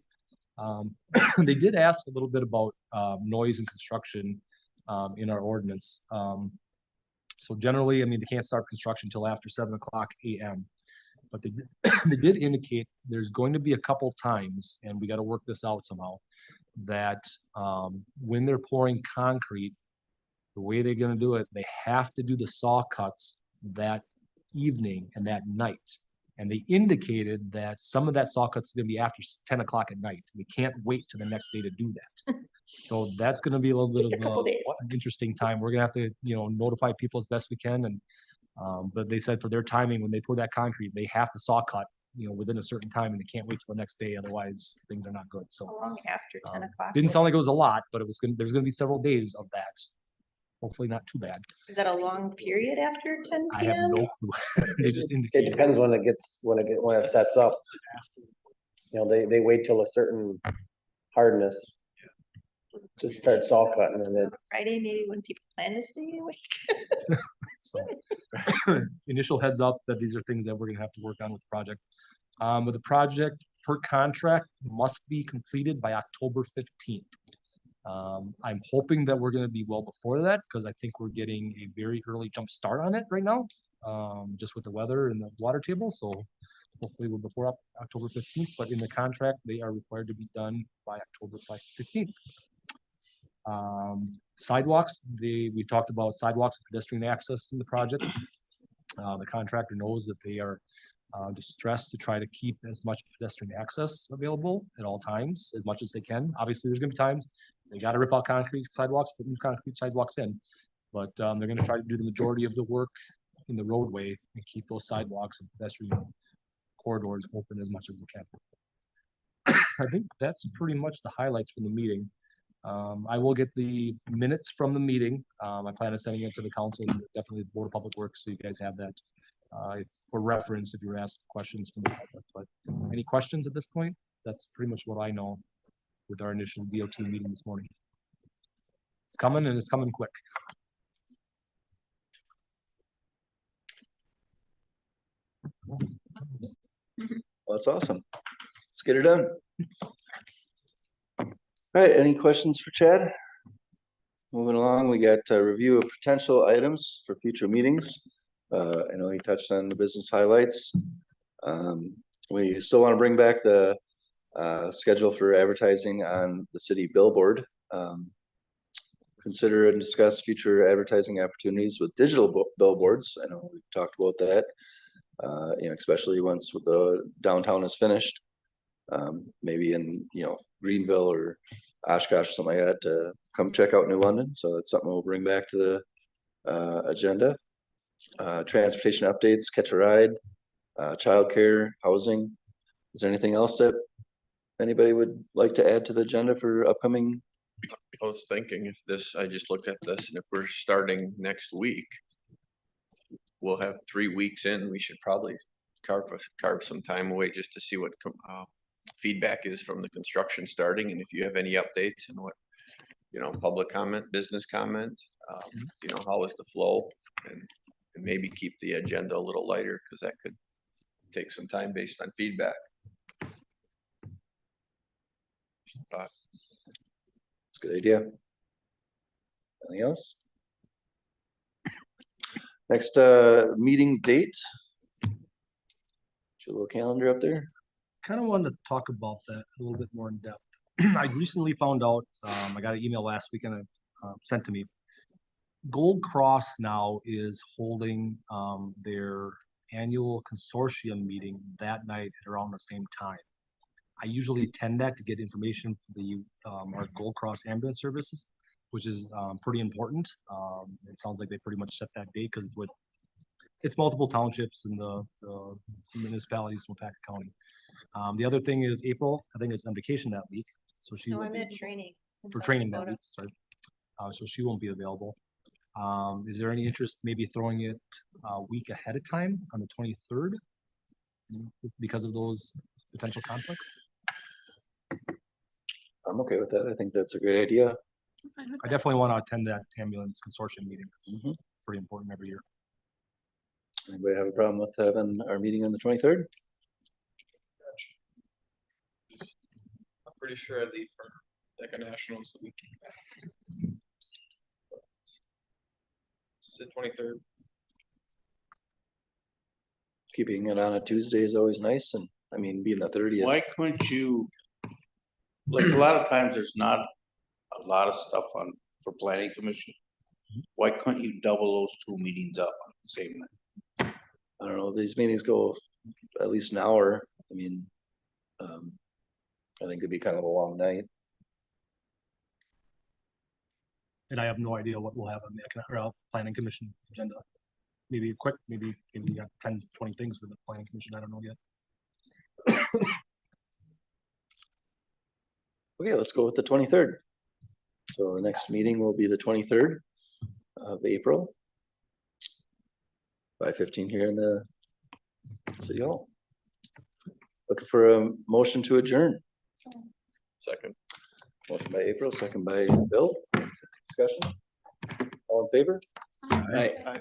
They did ask a little bit about noise and construction in our ordinance. So generally, I mean, they can't start construction until after 7:00 a.m. But they they did indicate there's going to be a couple times, and we got to work this out somehow, that when they're pouring concrete, the way they're going to do it, they have to do the saw cuts that evening and that night. And they indicated that some of that saw cuts is going to be after 10:00 at night. We can't wait to the next day to do that. So that's going to be a little bit Just a of couple days. an interesting time. We're going to have to, notify people as best we can. And but they said for their timing, when they pour that concrete, they have to saw cut, within a certain time, and they can't wait till the next day. Otherwise, things are not good. So How long after 10:00? didn't sound like it was a lot, but there's going to be several days of that. Hopefully not too bad. Is that a long period after 10 I have PM? no clue. They just It indicated. depends when it sets up. They wait till a certain hardness to start saw cutting, and then Friday, maybe when people plan to stay awake? So initial heads up that these are things that we're gonna have to work on with the project. But the project per contract must be completed by October 15th. I'm hoping that we're gonna be well before that, because I think we're getting a very early jump start on it right now. Just with the weather and the water table, so hopefully we're before October 15th, but in the contract, they are required to be done by October 15th. Sidewalks, we talked about sidewalks and pedestrian access in the project. The contractor knows that they are distressed to try to keep as much pedestrian access available at all times, as much as they can. Obviously, there's gonna be times they gotta rip out concrete sidewalks, put new concrete sidewalks in. But they're gonna try to do the majority of the work in the roadway and keep those sidewalks and pedestrian corridors open as much as we can. I think that's pretty much the highlights from the meeting. I will get the minutes from the meeting. I plan on sending it to the council and definitely the Board of Public Works, so you guys have that for reference if you're asked questions from the public. But any questions at this point? That's pretty much what I know with our initial DOT meeting this morning. It's coming, and it's coming quick. Well, that's awesome. Let's get her done. All right, any questions for Chad? Moving along, we got a review of potential items for future meetings. I know he touched on the business highlights. We still want to bring back the schedule for advertising on the city billboard. Consider and discuss future advertising opportunities with digital billboards. I know we've talked about that. Especially once the downtown is finished, maybe in, Greenville or Oshkosh, something like that, to come check out New London. So that's something we'll bring back to the agenda. Transportation updates, catch a ride, childcare, housing. Is there anything else that anybody would like to add to the agenda for upcoming? I was thinking I just looked at this, and if we're starting next week, we'll have 3 weeks in, we should probably carve some time away just to see what feedback is from the construction starting, and if you have any updates and what, public comment, business comment, how is the flow, and maybe keep the agenda a little lighter, because that could take some time based on feedback. It's a good idea. Anything else? Next meeting date. Your little calendar up there. Kind of wanted to talk about that a little bit more in depth. I recently found out, I got an email last week and it sent to me. Gold Cross now is holding their annual consortium meeting that night at around the same time. I usually attend that to get information for the our Gold Cross ambulance services, which is pretty important. It sounds like they pretty much set that date because it's multiple townships in the municipalities in Waupaca County. The other thing is April, I think, is on vacation that week, so she No, will I'm be at training. in for South training that Dakota. week. Sorry, so she won't be available. Is there any interest maybe throwing it a week ahead of time on the 23rd? Because of those potential conflicts? I'm okay with that. I think that's a great idea. I definitely want to attend that ambulance consortium meeting. It's Mhm. pretty important every year. Anybody have a problem with having our meeting on the 23rd? I'm pretty sure I leave for like a nationals the week. Is it 23rd? Keeping it on a Tuesday is always nice, and I mean, being the 30th. Why couldn't you, like, a lot of times there's not a lot of stuff on, for planning commission. Why couldn't you double those two meetings up on the same night? I don't know, these meetings go at least an hour. I mean, I think it'd be kind of a long night. And I have no idea what we'll have on the planning commission agenda. Maybe quick, maybe we got 10, 20 things for the planning commission. I don't know yet. Okay, let's go with the 23rd. So the next meeting will be the 23rd of April. 5:15 here in the City Hall. Looking for a motion to adjourn. Second. Motion by April, second by Bill. Discussion. All in favor? Aye.